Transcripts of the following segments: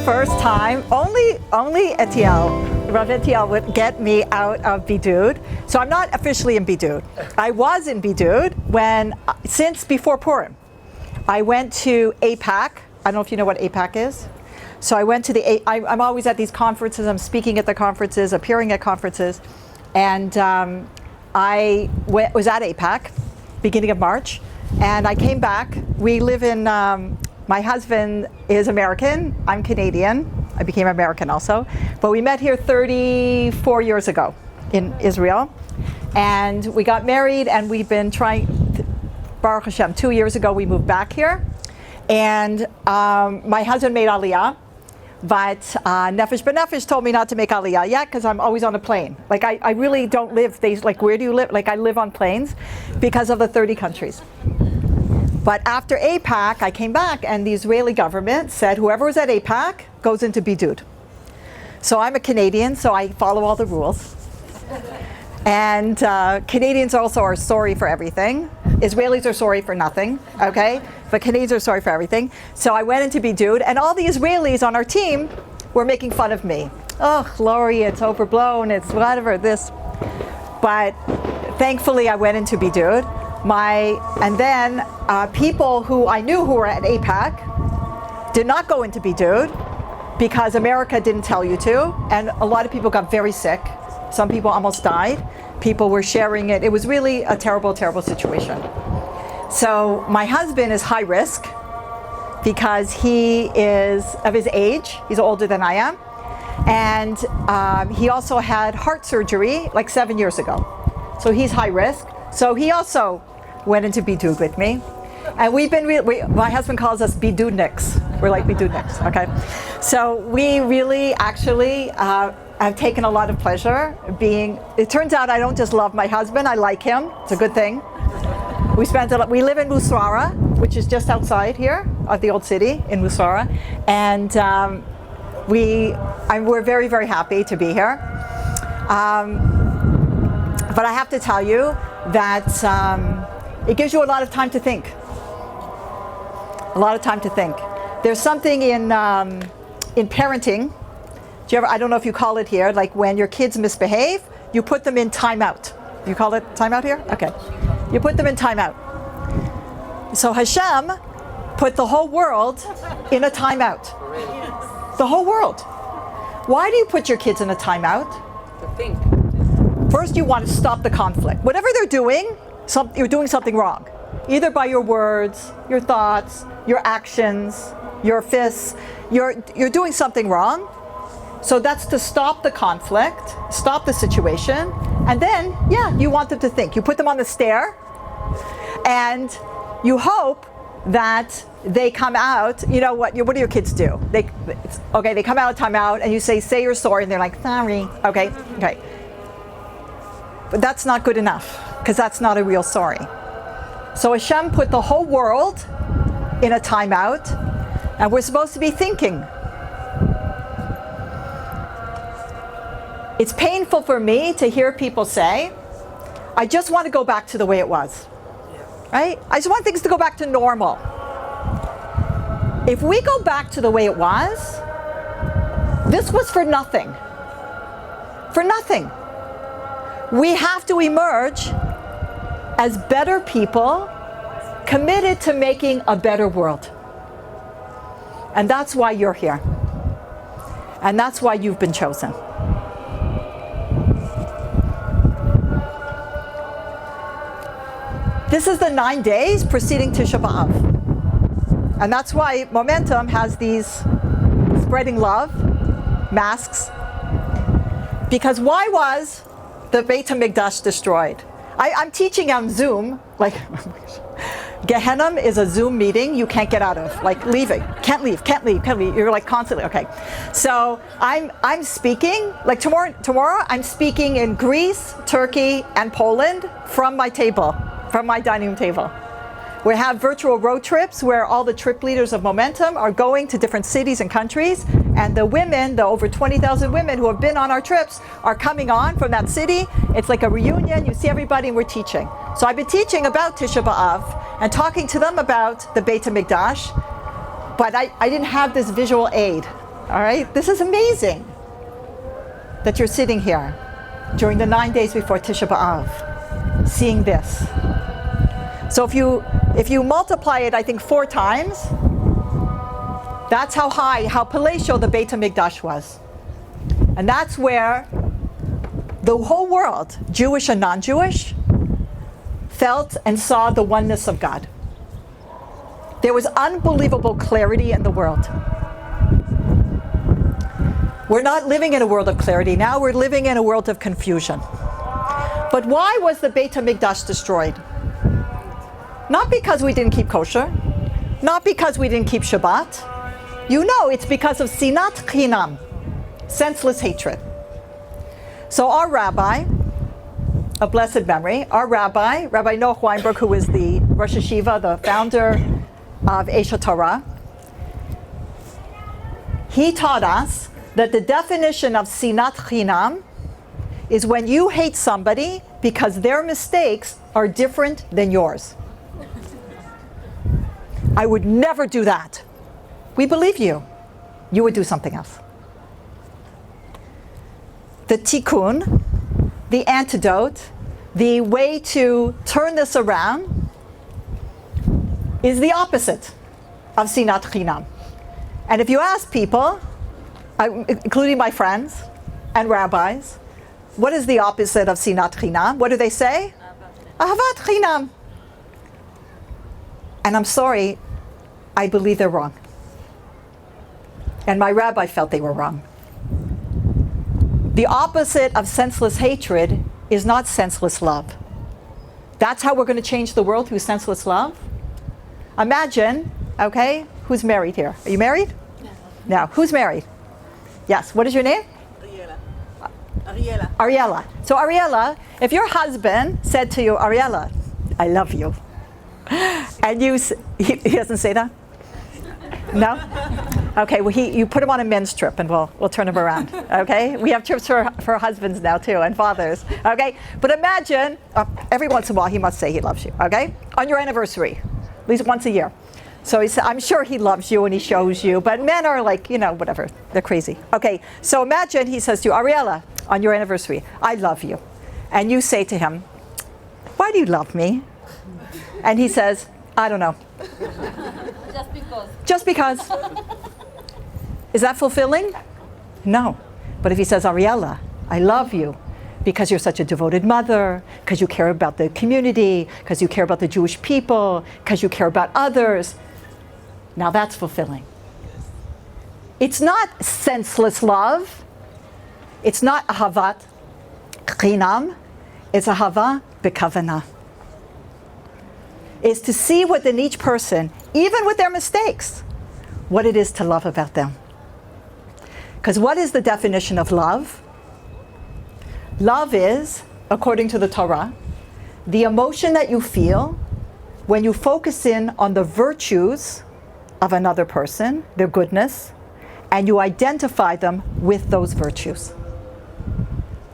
first time, only Rav Etiel would get me out of Bidud. So I'm not officially in Bidud. I was in Bidud since before Purim. I went to APAC. I don't know if you know what APAC is. So I went to I'm always at these conferences. I'm speaking at the conferences, appearing at conferences. And I was at APAC, beginning of March. And I came back. We live in, my husband is American. I'm Canadian. I became American also. But we met here 34 years ago in Israel. And we got married, and we've been trying, Baruch Hashem, 2 years ago we moved back here. And my husband made Aliyah. But Nefesh B'Nefesh told me not to make Aliyah yet because I'm always on a plane. Like I really don't live, where do you live? Like I live on planes because of the 30 countries. But after APAC, I came back and the Israeli government said whoever was at APAC goes into Bidud. So I'm a Canadian, so I follow all the rules. And Canadians also are sorry for everything. Israelis are sorry for nothing, okay? But Canadians are sorry for everything. So I went into Bidud, and all the Israelis on our team were making fun of me. Oh, Lori, it's overblown, it's whatever, this. But thankfully I went into Bidud. And then people who I knew who were at APAC did not go into Bidud because America didn't tell you to. And a lot of people got very sick. Some people almost died. People were sharing it. It was really a terrible, terrible situation. So my husband is high risk because he is of his age. He's older than I am. And he also had heart surgery like 7 years ago. So he's high risk. So he also went into Bidud with me. And we've been, my husband calls us Bidudniks. We're like Bidudniks, okay? So we really actually have taken a lot of pleasure it turns out I don't just love my husband, I like him. It's a good thing. We live in Musara, which is just outside here of the old city in Musara. And we're very, very happy to be here. But I have to tell you that it gives you a lot of time to think. A lot of time to think. There's something in parenting. I don't know if you call it here, like when your kids misbehave, you put them in timeout. You call it timeout here? Okay. You put them in timeout. So Hashem put the whole world in a timeout. The whole world. Why do you put your kids in a timeout? To think. First, you want to stop the conflict. Whatever they're doing, you're doing something wrong. Either by your words, your thoughts, your actions, your fists. You're doing something wrong. So that's to stop the conflict, stop the situation, and then, you want them to think. You put them on the stair, and you hope that they come out. You know what do your kids do? They come out of timeout, and you say you're sorry, and they're like, sorry, okay. But that's not good enough, because that's not a real sorry. So Hashem put the whole world in a timeout, and we're supposed to be thinking. It's painful for me to hear people say, I just want to go back to the way it was. Right? I just want things to go back to normal. If we go back to the way it was, this was for nothing. For nothing. We have to emerge as better people, committed to making a better world. And that's why you're here. And that's why you've been chosen. This is the 9 days preceding Tisha B'Av. And that's why Momentum has these spreading love masks. Because why was the Beit HaMikdash destroyed? I'm teaching on Zoom, like Gehenna is a Zoom meeting you can't get out of, like leaving, can't leave, you're like constantly, okay. So I'm speaking, like tomorrow I'm speaking in Greece, Turkey, and Poland from my table, from my dining room table. We have virtual road trips where all the trip leaders of Momentum are going to different cities and countries, and the women, the over 20,000 women who have been on our trips, are coming on from that city. It's like a reunion, you see everybody, and we're teaching. So I've been teaching about Tisha B'Av and talking to them about the Beit HaMikdash, but I didn't have this visual aid, All right? This is amazing that you're sitting here during the 9 days before Tisha B'Av, seeing this. So if you multiply it, I think 4 times, that's how high, how palatial the Beit HaMikdash was. And that's where the whole world, Jewish and non-Jewish, felt and saw the oneness of God. There was unbelievable clarity in the world. We're not living in a world of clarity now, we're living in a world of confusion. But why was the Beit HaMikdash destroyed? Not because we didn't keep kosher, not because we didn't keep Shabbat. You know, it's because of sinat chinam, senseless hatred. So our rabbi, of blessed memory, Rabbi Noach Weinberg, who is the Rosh Hashiva, the founder of Esha Torah, he taught us that the definition of sinat chinam is when you hate somebody because their mistakes are different than yours. I would never do that. We believe you. You would do something else. The tikkun, the antidote, the way to turn this around is the opposite of sinat chinam. And if you ask people, including my friends and rabbis, what is the opposite of sinat chinam? What do they say? Ahavat chinam. And I'm sorry, I believe they're wrong. And my rabbi felt they were wrong. The opposite of senseless hatred is not senseless love. That's how we're going to change the world, through senseless love. Imagine, okay, who's married here? Are you married? No. Who's married? Yes. What is your name? Ariella. So Ariella, if your husband said to you, Ariella, I love you, and he doesn't say that? No? Okay, well you put him on a men's trip and we'll turn him around, okay? We have trips for husbands now too, and fathers, okay? But imagine, every once in a while he must say he loves you, okay? On your anniversary, at least once a year. So I'm sure he loves you and he shows you, but men are like, whatever, they're crazy. Okay, so imagine he says to you, Ariella, on your anniversary, I love you. And you say to him, why do you love me? And he says, I don't know. Just because. Just because. Is that fulfilling? No. But if he says, Ariella, I love you because you're such a devoted mother, because you care about the community, because you care about the Jewish people, because you care about others, now that's fulfilling. It's not senseless love. It's not ahavat chinam. It's ahava b'kavanah. Is to see within each person, even with their mistakes, what it is to love about them. Because what is the definition of love? Love is, according to the Torah, the emotion that you feel when you focus in on the virtues of another person, their goodness, and you identify them with those virtues.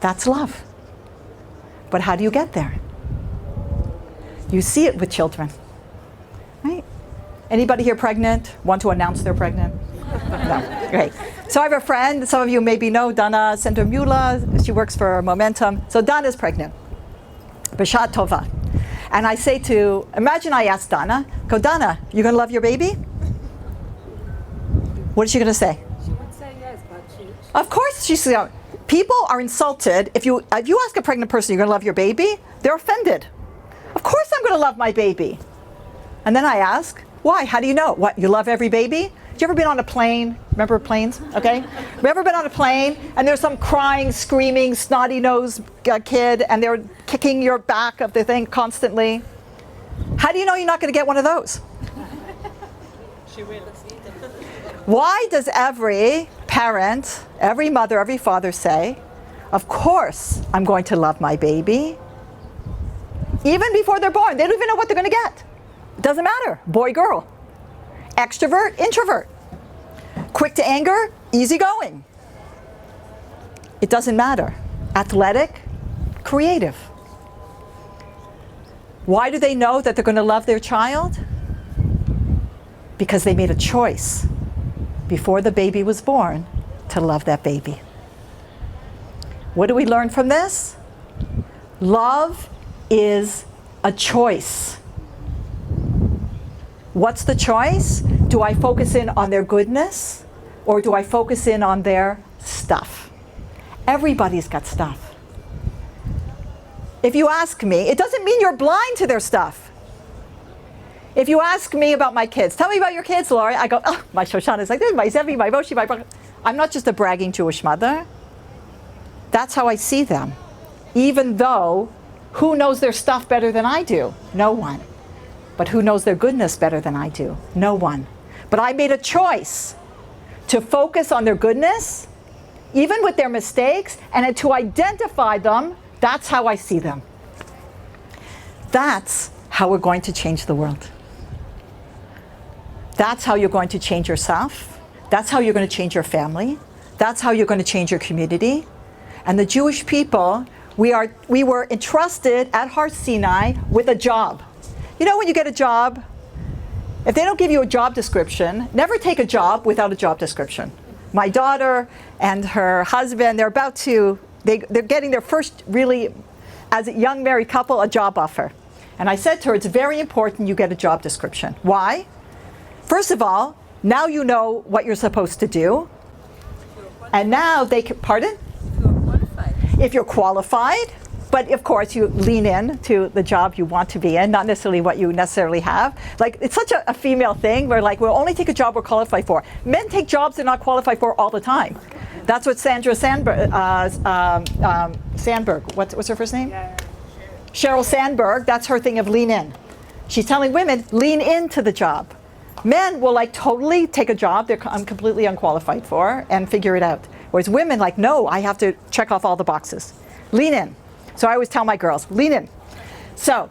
That's love. But how do you get there? You see it with children, right? Anybody here pregnant? Want to announce they're pregnant? No, great. So I have a friend, some of you maybe know, Dana Center-Mula. She works for Momentum. So Dana's pregnant, B'shat Tova. And I say imagine I ask Dana, go, Dana, you gonna love your baby? What is she gonna say? She would say yes, but Of course she's, people are insulted. If you ask a pregnant person, you're gonna love your baby? They're offended. Of course I'm going to love my baby. And then I ask, why? How do you know? What, you love every baby? Have you ever been on a plane? Remember planes? Okay. Have you ever been on a plane and there's some crying, screaming, snotty-nosed kid and they're kicking your back of the thing constantly? How do you know you're not going to get one of those? she will. Why does every parent, every mother, every father say, of course I'm going to love my baby? Even before they're born, they don't even know what they're going to get. It doesn't matter. Boy, girl. Extrovert, introvert. Quick to anger, easygoing. It doesn't matter. Athletic, creative. Why do they know that they're going to love their child? Because they made a choice. before the baby was born to love that baby. What do we learn from this? Love is a choice. What's the choice? Do I focus in on their goodness or do I focus in on their stuff? Everybody's got stuff. If you ask me, it doesn't mean you're blind to their stuff. If you ask me about my kids, tell me about your kids, Lori. I go, oh, my Shoshana is like this, my Zevi, my Moshi, my brother. I'm not just a bragging Jewish mother. That's how I see them. Even though, who knows their stuff better than I do? No one. But who knows their goodness better than I do? No one. But I made a choice to focus on their goodness, even with their mistakes, and to identify them. That's how I see them. That's how we're going to change the world. That's how you're going to change yourself. That's how you're going to change your family. That's how you're going to change your community. And the Jewish people, we were entrusted at Har Sinai with a job. You know when you get a job, if they don't give you a job description, never take a job without a job description. My daughter and her husband, they're getting their first, really, as a young married couple, a job offer. And I said to her, it's very important you get a job description. Why? First of all, now you know what you're supposed to do. And now they can, pardon? If you're qualified, but of course you lean in to the job you want to be in, not necessarily what you necessarily have. Like, it's such a female thing where, like, we'll only take a job we're qualified for. Men take jobs they're not qualified for all the time. That's what Sandberg, what's her first name? Sheryl Sandberg, that's her thing of lean in. She's telling women, lean into the job. Men will, like, totally take a job I'm completely unqualified for and figure it out. Whereas women, like, no, I have to check off all the boxes. Lean in. So I always tell my girls, lean in. So,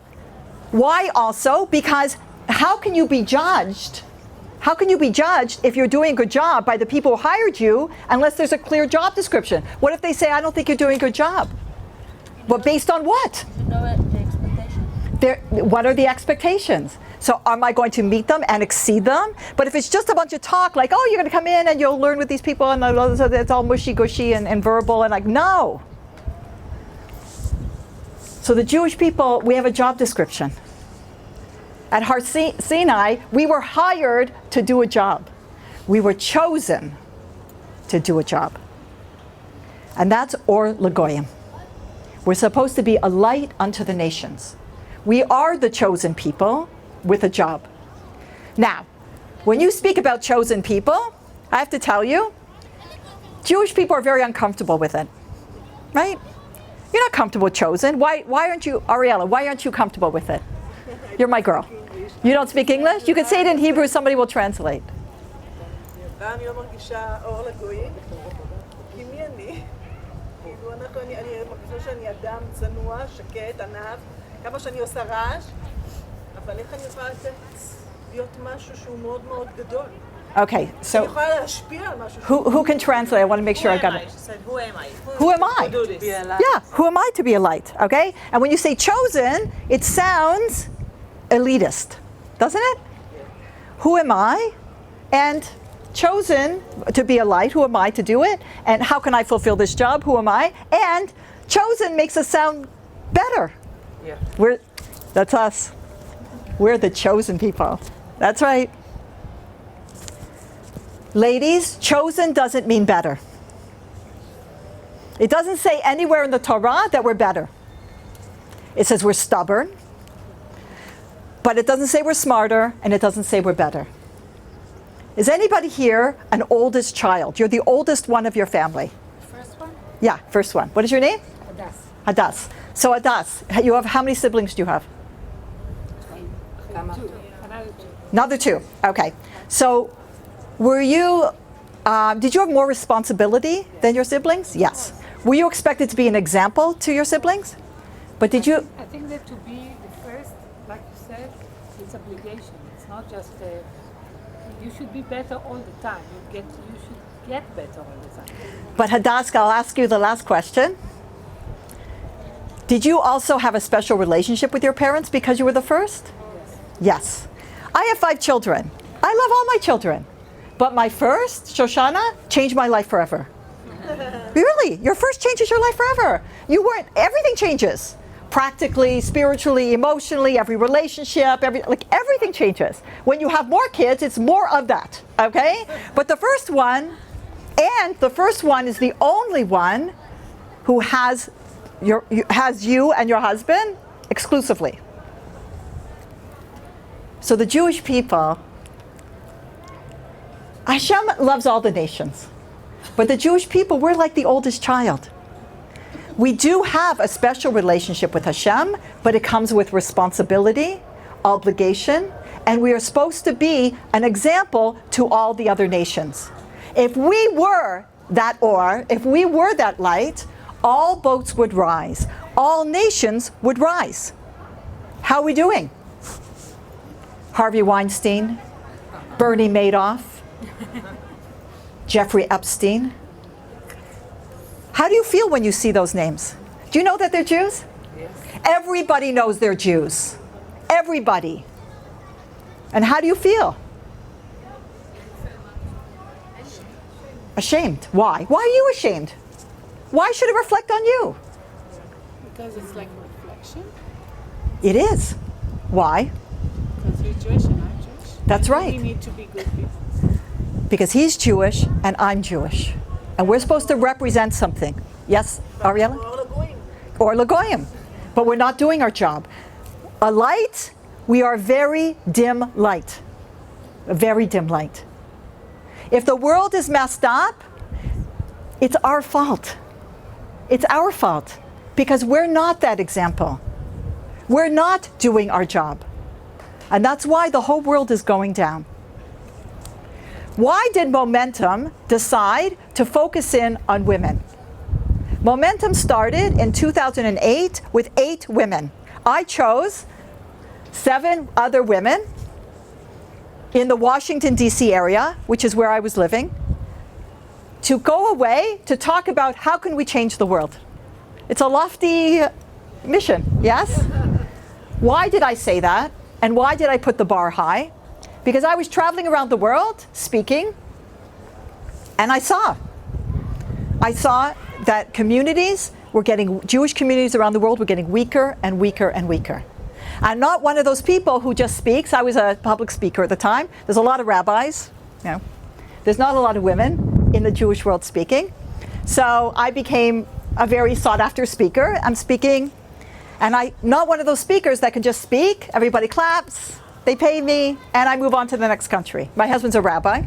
why also? Because how can you be judged? How can you be judged if you're doing a good job by the people who hired you unless there's a clear job description? What if they say, I don't think you're doing a good job? But based on what? You know the expectation. What are the expectations? So am I going to meet them and exceed them? But if it's just a bunch of talk, like, oh, you're going to come in and you'll learn with these people and it's all mushy-gushy and verbal, and like, no. So the Jewish people, we have a job description. At Har Sinai, we were hired to do a job. We were chosen to do a job. And that's Or L'Goyim. We're supposed to be a light unto the nations. We are the chosen people with a job. Now, when you speak about chosen people, I have to tell you, Jewish people are very uncomfortable with it, right? You're not comfortable with chosen. Why aren't you, Ariella, why aren't you comfortable with it? You're my girl. You don't speak English? You can say it in Hebrew, somebody will translate. Okay, so who can translate? I want to make sure I got it. Who am I? Who am I? Yeah, who am I to be a light? Okay? And when you say chosen, it sounds elitist, doesn't it? Who am I? And chosen to be a light, who am I to do it? And how can I fulfill this job? Who am I? And chosen makes us sound better. Yeah. That's us. We're the chosen people. That's right. Ladies, chosen doesn't mean better. It doesn't say anywhere in the Torah that we're better. It says we're stubborn, but it doesn't say we're smarter, and it doesn't say we're better. Is anybody here an oldest child? You're the oldest one of your family. First one? Yeah, first one. What is your name? Hadas. Hadas. So Hadas, you have, how many siblings do you have? Two. Another two. Okay. So were you, did you have more responsibility than your siblings? Yes. Were you expected to be an example to your siblings? But did you? I think that to be the first, like you said, it's obligation. It's not just you should be better all the time. You should get better all the time. But Hadas, I'll ask you the last question. Did you also have a special relationship with your parents because you were the first? Yes. Yes. I have 5 children. I love all my children. But my first, Shoshana, changed my life forever. Really, your first changes your life forever. Everything changes. Practically, spiritually, emotionally, every relationship, everything changes. When you have more kids, it's more of that, okay? But the first one is the only one who has you and your husband exclusively. So the Jewish people, Hashem loves all the nations. But the Jewish people, we're like the oldest child. We do have a special relationship with Hashem, but it comes with responsibility, obligation, and we are supposed to be an example to all the other nations. If we were that or, if we were that light, all boats would rise. All nations would rise. How are we doing? Harvey Weinstein, Bernie Madoff, Jeffrey Epstein. How do you feel when you see those names? Do you know that they're Jews? Yes. Everybody knows they're Jews. Everybody. And how do you feel? Ashamed. Why? Why are you ashamed? Why should it reflect on you? Because it's like a reflection. It is. Why? Because you're Jewish and I'm Jewish. That's right. We need to be good people. Because he's Jewish and I'm Jewish. And we're supposed to represent something. Yes, Ariella? Or Lagoyim. But we're not doing our job. A light, we are very dim light. A very dim light. If the world is messed up, it's our fault. It's our fault. Because we're not that example. We're not doing our job. And that's why the whole world is going down. Why did Momentum decide to focus in on women? Momentum started in 2008 with 8 women. I chose 7 other women in the Washington, D.C. area, which is where I was living, to go away to talk about how can we change the world. It's a lofty mission, yes? Why did I say that? And why did I put the bar high? Because I was traveling around the world speaking, and I saw that Jewish communities around the world were getting weaker and weaker and weaker. I'm not one of those people who just speaks. I was a public speaker at the time. There's a lot of rabbis, There's not a lot of women in the Jewish world speaking. So I became a very sought after speaker. I'm speaking, and I'm not one of those speakers that can just speak, everybody claps, they pay me, and I move on to the next country. My husband's a rabbi,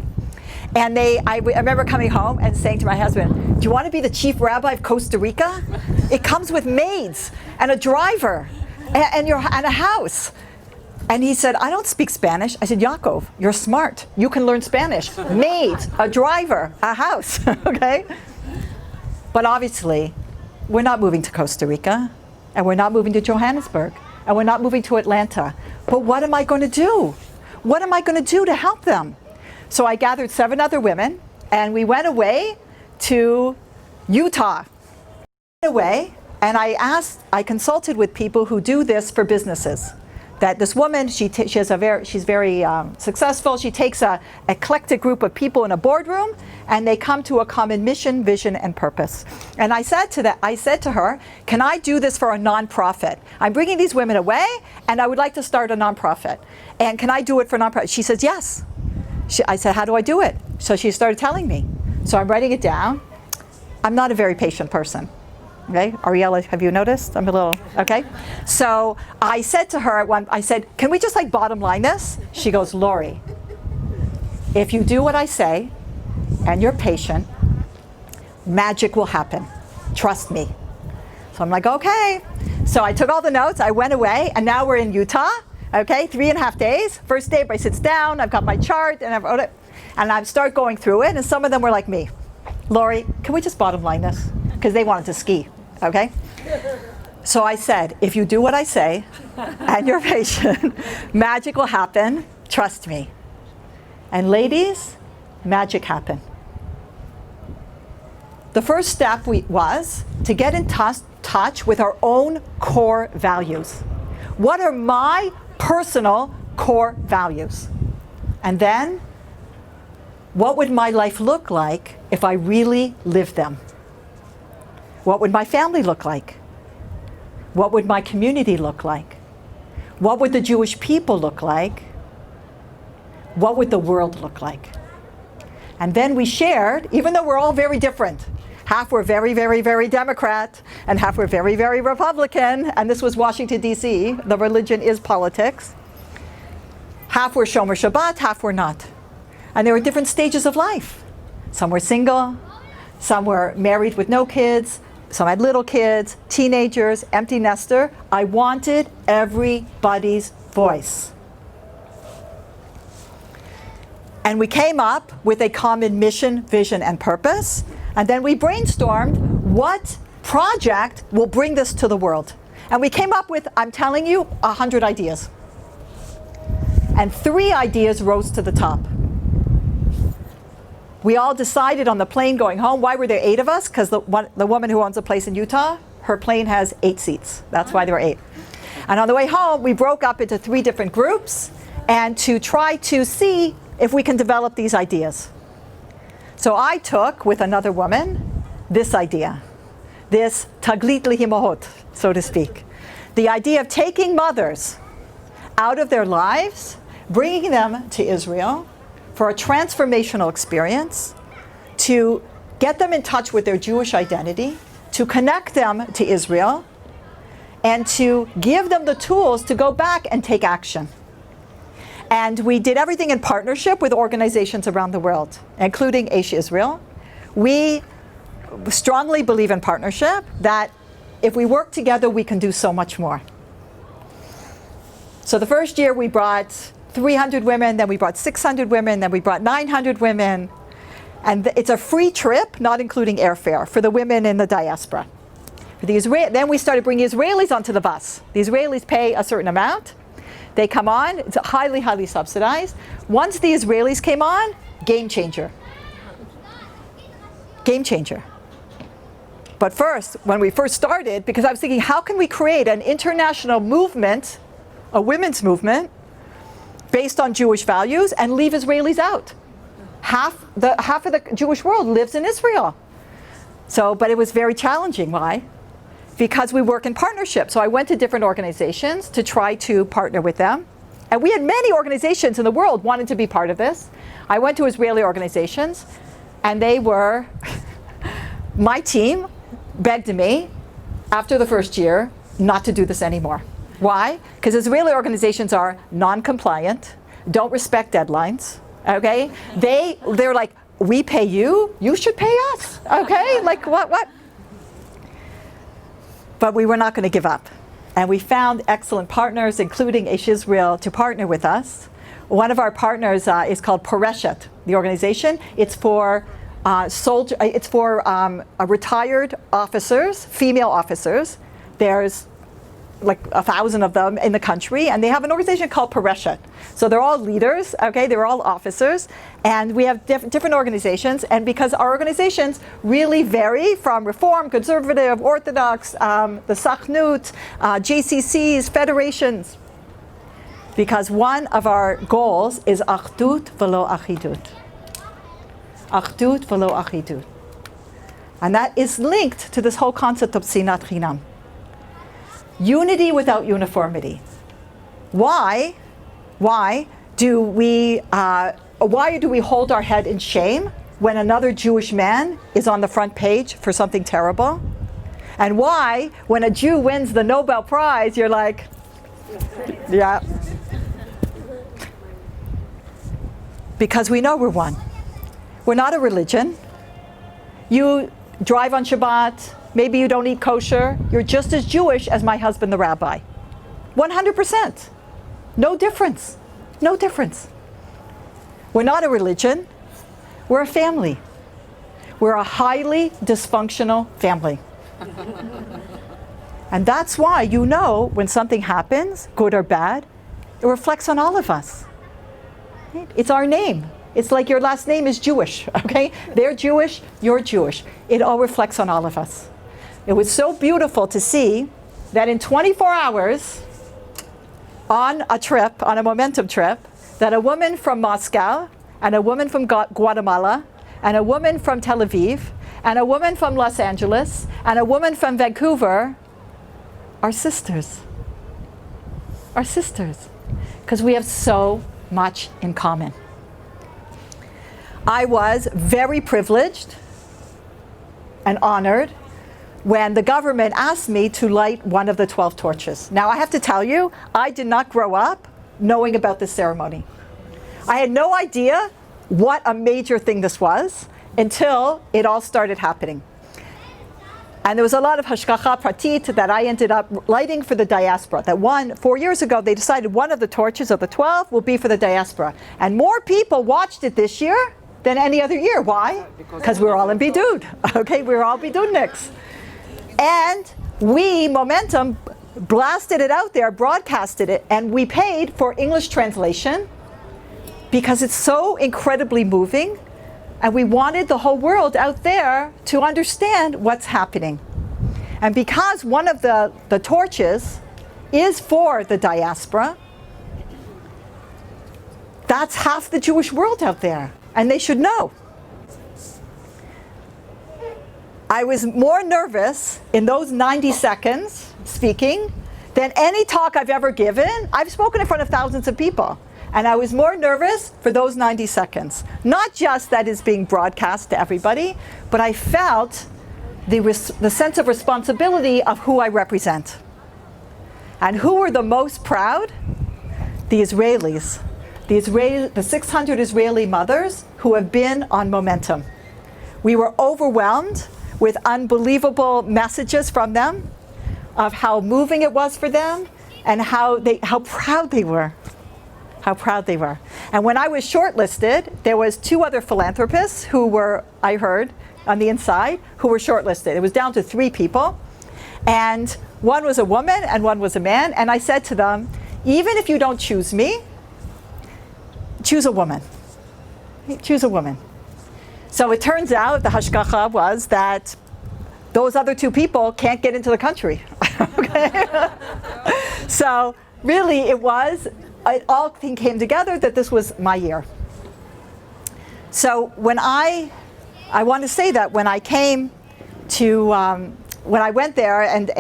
and I remember coming home and saying to my husband, do you want to be the chief rabbi of Costa Rica? It comes with maids and a driver and a house. And he said, I don't speak Spanish. I said, Yaakov, you're smart. You can learn Spanish. Maids, a driver, a house, okay? But obviously, we're not moving to Costa Rica, and we're not moving to Johannesburg, and we're not moving to Atlanta. But what am I going to do? What am I going to do to help them? So I gathered 7 other women, and we went away to Utah. And I consulted with people who do this for businesses. That this woman, she's very successful. She takes an eclectic group of people in a boardroom, and they come to a common mission, vision, and purpose. And I said to her, can I do this for a nonprofit? I'm bringing these women away, and I would like to start a nonprofit. And can I do it for nonprofit? She says, yes. I said, how do I do it? So she started telling me. So I'm writing it down. I'm not a very patient person. Okay, Ariella, have you noticed? I'm a little, okay? So I said to her, I said, can we just bottom line this? She goes, Lori, if you do what I say and you're patient, magic will happen. Trust me. So I'm like, okay. So I took all the notes, I went away, and now we're in Utah, okay? 3.5 days. First day, everybody sits down, I've got my chart, and I wrote it, and I start going through it, and some of them were like me. Lori, can we just bottom line this? Because they wanted to ski. Okay? So I said, if you do what I say and you're patient, magic will happen. Trust me. And ladies, magic happened. The first step was to get in touch with our own core values. What are my personal core values? And then what would my life look like if I really lived them? What would my family look like? What would my community look like? What would the Jewish people look like? What would the world look like? And then we shared, even though we're all very different, half were very, very, very Democrat, and half were very, very Republican, and this was Washington, D.C., the religion is politics. Half were Shomer Shabbat, half were not. And there were different stages of life. Some were single, some were married with no kids, some had little kids, teenagers, empty nester. I wanted everybody's voice. And we came up with a common mission, vision, and purpose. And then we brainstormed what project will bring this to the world. And we came up with, I'm telling you, 100 ideas. And 3 ideas rose to the top. We all decided on the plane going home. Why were there 8 of us? Because the woman who owns a place in Utah, her plane has 8 seats. That's why there were 8. And on the way home, we broke up into 3 different groups and to try to see if we can develop these ideas. So I took, with another woman, this idea, this taglit lihimahot, so to speak. The idea of taking mothers out of their lives, bringing them to Israel for a transformational experience, to get them in touch with their Jewish identity, to connect them to Israel, and to give them the tools to go back and take action. And we did everything in partnership with organizations around the world, including Aish Israel. We strongly believe in partnership, that if we work together, we can do so much more. So the first year we brought 300 women, then we brought 600 women, then we brought 900 women. And it's a free trip, not including airfare, for the women in the diaspora. Then we started bringing Israelis onto the bus. The Israelis pay a certain amount. They come on, it's highly, highly subsidized. Once the Israelis came on, game changer. Game changer. But first, when we first started, because I was thinking, how can we create an international movement, a women's movement, based on Jewish values and leave Israelis out? Half of the Jewish world lives in Israel. But it was very challenging. Why? Because we work in partnership. So I went to different organizations to try to partner with them. And we had many organizations in the world wanting to be part of this. I went to Israeli organizations, and they were, my team begged me, after the first year, not to do this anymore. Why? Because Israeli organizations are non-compliant, don't respect deadlines, okay? They're like, we pay you, you should pay us, okay? Like, what? But we were not going to give up. And we found excellent partners, including Aish Israel, to partner with us. One of our partners is called Poreshet, the organization. It's for retired officers, female officers. There's like 1,000 of them in the country, and they have an organization called Poreshet. So they're all leaders, okay? They're all officers, and we have different organizations. And because our organizations really vary from Reform, Conservative, Orthodox, the Sachnut, JCCs, federations, because one of our goals is Achdut velo Achidut. Achdut velo Achidut. And that is linked to this whole concept of Sinat Chinam. Unity without uniformity. Why do we hold our head in shame when another Jewish man is on the front page for something terrible? And why, when a Jew wins the Nobel Prize, you're like, yeah. Because we know we're one. We're not a religion. You drive on Shabbat, maybe you don't eat kosher, you're just as Jewish as my husband, the rabbi. 100%. No difference. No difference. We're not a religion. We're a family. We're a highly dysfunctional family. And that's why, you know, when something happens, good or bad, it reflects on all of us. Right? It's our name. It's like your last name is Jewish, okay? They're Jewish, you're Jewish. It all reflects on all of us. It was so beautiful to see that in 24 hours, on a trip, on a momentum trip, that a woman from Moscow and a woman from Guatemala, and a woman from Tel Aviv, and a woman from Los Angeles, and a woman from Vancouver are sisters. Are sisters. Because we have so much in common. I was very privileged and honored when the government asked me to light one of the 12 torches. Now I have to tell you, I did not grow up knowing about this ceremony. I had no idea what a major thing this was until it all started happening. And there was a lot of hashgacha pratit that I ended up lighting for the diaspora. That 4 years ago, they decided one of the torches of the 12 will be for the diaspora. And more people watched it this year than any other year. Why? Because we were all in bidud. Okay, we were all bidudniks. And we, Momentum, blasted it out there, broadcasted it, and we paid for English translation because it's so incredibly moving. And we wanted the whole world out there to understand what's happening. And because one of the torches is for the diaspora, that's half the Jewish world out there. And they should know. I was more nervous in those 90 seconds speaking than any talk I've ever given. I've spoken in front of thousands of people. And I was more nervous for those 90 seconds. Not just that it's being broadcast to everybody, but I felt the sense of responsibility of who I represent. And who were the most proud? The Israelis. The 600 Israeli mothers who have been on Momentum. We were overwhelmed with unbelievable messages from them of how moving it was for them and how proud they were. How proud they were. And when I was shortlisted, there was 2 other philanthropists who were, I heard, on the inside, who were shortlisted. It was down to 3 people. And one was a woman and one was a man. And I said to them, even if you don't choose me, choose a woman. Choose a woman. So it turns out the hashgacha was that those other 2 people can't get into the country. Okay? So really it all came together that this was my year. So when I want to say that when I came to, when I went there and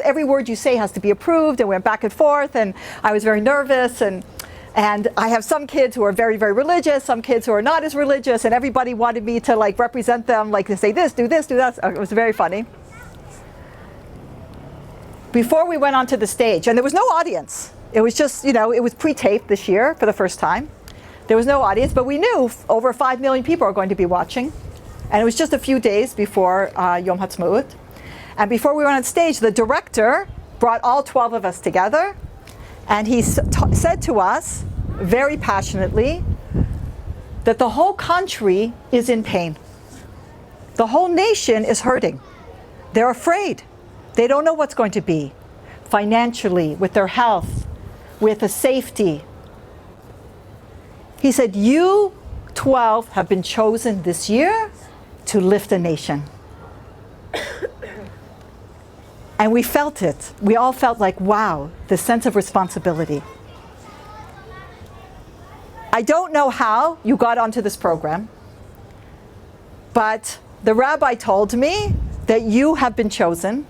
every word you say has to be approved and went back and forth, and I was very nervous, and I have some kids who are very, very religious, some kids who are not as religious, and everybody wanted me to like represent them, like to say this, do that. It was very funny. Before we went onto the stage, and there was no audience. It was just, it was pre-taped this year for the first time. There was no audience, but we knew over 5 million people are going to be watching. And it was just a few days before Yom Ha'atzmaut. And before we went on stage, the director brought all 12 of us together. And he said to us, very passionately, that the whole country is in pain. The whole nation is hurting. They're afraid. They don't know what's going to be financially, with their health, with the safety. He said, you 12 have been chosen this year to lift a nation. And we felt it. We all felt like, wow, the sense of responsibility. I don't know how you got onto this program, but the rabbi told me that you have been chosen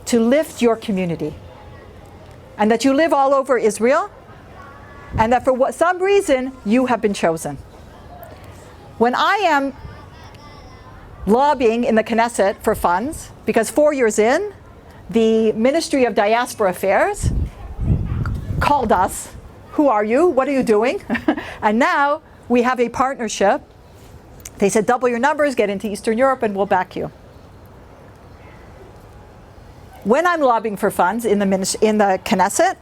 to lift your community, and that you live all over Israel, and that for some reason you have been chosen. When I am lobbying in the Knesset for funds, because 4 years in, the Ministry of Diaspora Affairs called us, who are you? What are you doing? And now we have a partnership. They said, double your numbers, get into Eastern Europe, and we'll back you. When I'm lobbying for funds in the Knesset,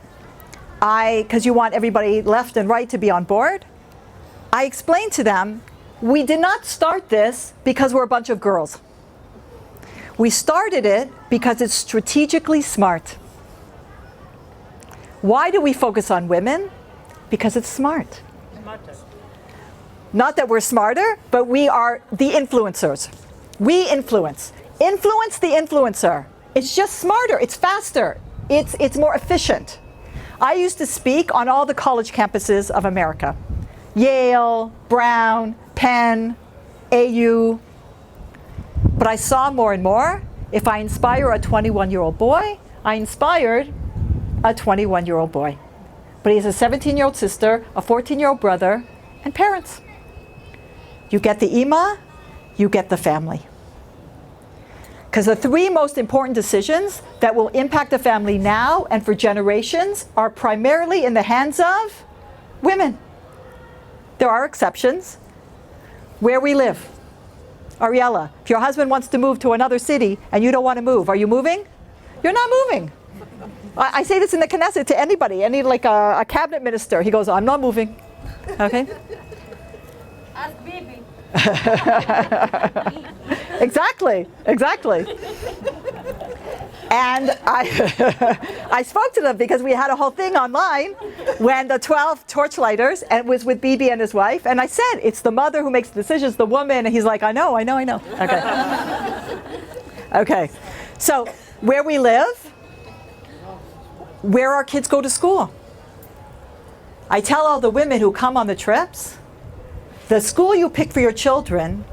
because you want everybody left and right to be on board, I explain to them, we did not start this because we're a bunch of girls. We started it because it's strategically smart. Why do we focus on women? Because it's smart. Smarter. Not that we're smarter, but we are the influencers. We influence. Influence the influencer. It's just smarter, it's faster, it's more efficient. I used to speak on all the college campuses of America. Yale, Brown, Penn, AU. But I saw more and more, if I inspire a 21-year-old boy, I inspired a 21-year-old boy. But he has a 17-year-old sister, a 14-year-old brother, and parents. You get the ima, you get the family. Because the three most important decisions that will impact the family now and for generations are primarily in the hands of women. There are exceptions. Where we live. Ariella, if your husband wants to move to another city and you don't want to move, are you moving? You're not moving. I say this in the Knesset to anybody, like a cabinet minister. He goes, I'm not moving. Okay? Ask Bibi. Exactly. And I spoke to them because we had a whole thing online when the 12 torchlighters, and it was with Bibi and his wife, and I said, it's the mother who makes the decisions, the woman, and he's like, I know. Okay. Okay. So where we live, where our kids go to school. I tell all the women who come on the trips, the school you pick for your children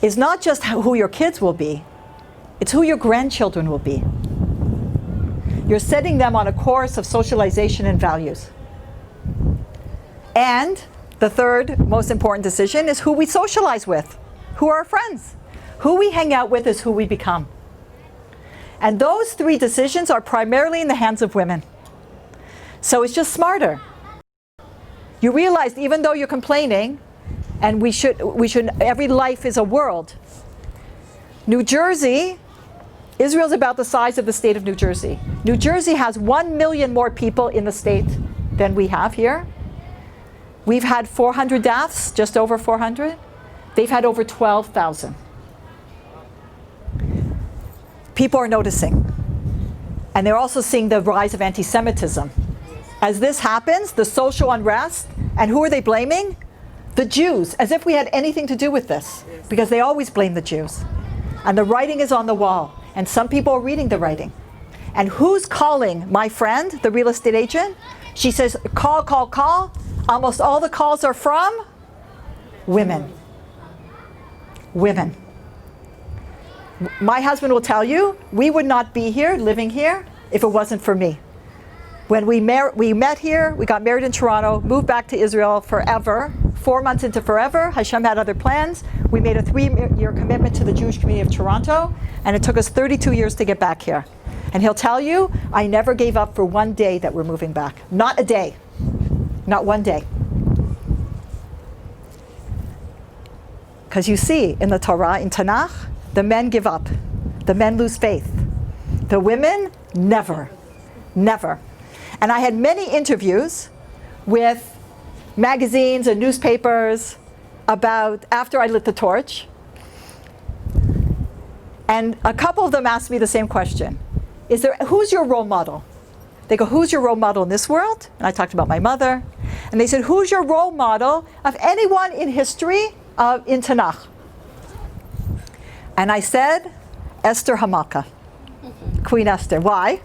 is not just who your kids will be, it's who your grandchildren will be. You're setting them on a course of socialization and values. And the third most important decision is who we socialize with, who are our friends. Who we hang out with is who we become. And those three decisions are primarily in the hands of women. So it's just smarter. You realize even though you're complaining, and we should, every life is a world. New Jersey, Israel's about the size of the state of New Jersey. New Jersey has 1 million more people in the state than we have here. We've had 400 deaths, just over 400. They've had over 12,000. People are noticing. And they're also seeing the rise of anti-Semitism. As this happens, the social unrest, and who are they blaming? The Jews, as if we had anything to do with this, because they always blame the Jews. And the writing is on the wall, and some people are reading the writing. And who's calling my friend, the real estate agent? She says, call. Almost all the calls are from women. Women. My husband will tell you, we would not be here, living here, if it wasn't for me. When we met here, we got married in Toronto, moved back to Israel forever. 4 months into forever, Hashem had other plans. We made a 3-year commitment to the Jewish community of Toronto, and it took us 32 years to get back here. And he'll tell you, I never gave up for one day that we're moving back. Not a day. Not one day. Because you see, in the Torah, in Tanakh, the men give up. The men lose faith. The women, never. Never. And I had many interviews with magazines and newspapers about after I lit the torch. And a couple of them asked me the same question. Who's your role model? They go, who's your role model in this world? And I talked about my mother. And they said, who's your role model of anyone in history in Tanakh? And I said, Esther Hamalka, Queen Esther. Why?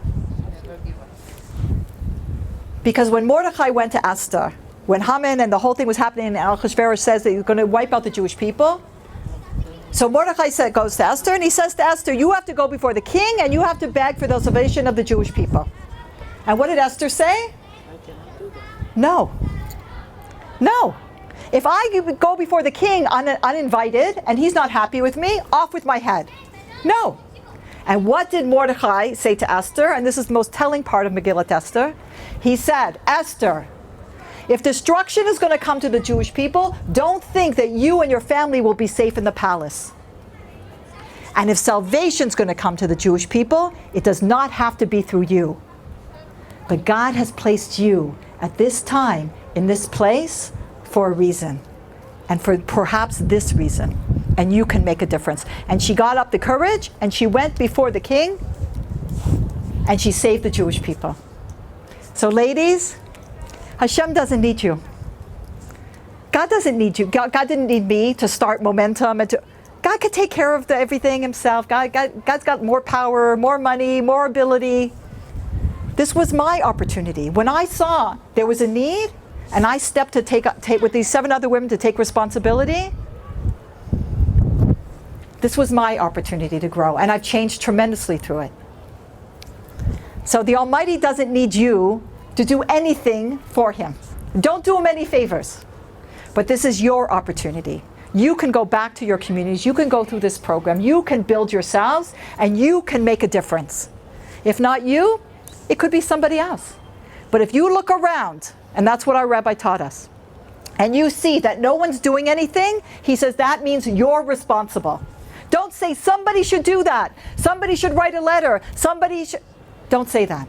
Because when Mordechai went to Esther, when Haman and the whole thing was happening, and Ahasuerus says that he's going to wipe out the Jewish people. So Mordechai goes to Esther, and he says to Esther, you have to go before the king, and you have to beg for the salvation of the Jewish people. And what did Esther say? No. No. If I go before the king uninvited, and he's not happy with me, off with my head. No. And what did Mordechai say to Esther? And this is the most telling part of Megillat Esther. He said, Esther, if destruction is going to come to the Jewish people, don't think that you and your family will be safe in the palace. And if salvation is going to come to the Jewish people, it does not have to be through you. But God has placed you at this time, in this place, for a reason. And for perhaps this reason. And you can make a difference. And she got up the courage, and she went before the king, and she saved the Jewish people. So ladies, Hashem doesn't need you. God doesn't need you. God didn't need me to start momentum. God could take care of everything himself. God's got more power, more money, more ability. This was my opportunity. When I saw there was a need, and I stepped to take with these 7 other women to take responsibility, this was my opportunity to grow, and I've changed tremendously through it. So the Almighty doesn't need you to do anything for Him. Don't do Him any favors. But this is your opportunity. You can go back to your communities, you can go through this program, you can build yourselves, and you can make a difference. If not you, it could be somebody else. But if you look around, and that's what our rabbi taught us, and you see that no one's doing anything, he says that means you're responsible. Don't say somebody should do that, somebody should write a letter, somebody should... Don't say that.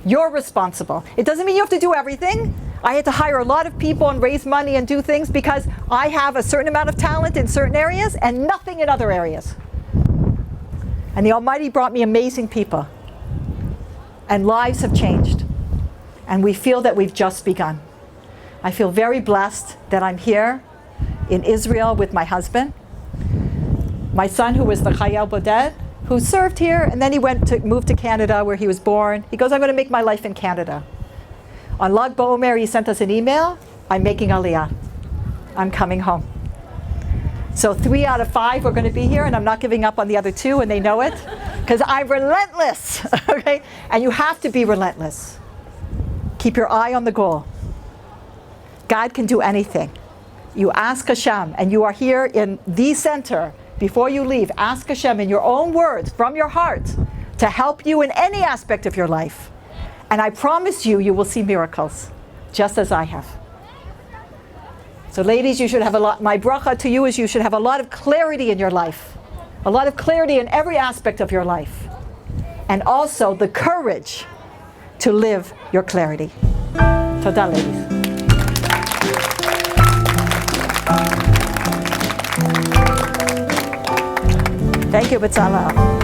You're responsible. It doesn't mean you have to do everything. I had to hire a lot of people and raise money and do things because I have a certain amount of talent in certain areas and nothing in other areas. And the Almighty brought me amazing people. And lives have changed. And we feel that we've just begun. I feel very blessed that I'm here in Israel with my husband. My son, who was the Chayel Boded, who served here, and then he moved to Canada where he was born. He goes, I'm going to make my life in Canada. On Lag BaOmer, he sent us an email, I'm making Aliyah. I'm coming home. So 3 out of 5 are going to be here, and I'm not giving up on the other 2, and they know it, because I'm relentless, okay? And you have to be relentless. Keep your eye on the goal. God can do anything. You ask Hashem, and you are here in the center. Before you leave, ask Hashem in your own words, from your heart, to help you in any aspect of your life. And I promise you, you will see miracles, just as I have. So ladies, you should have a lot, my bracha to you is you should have a lot of clarity in your life. A lot of clarity in every aspect of your life. And also the courage to live your clarity. Toda, ladies. Thank you, B'Tzalel.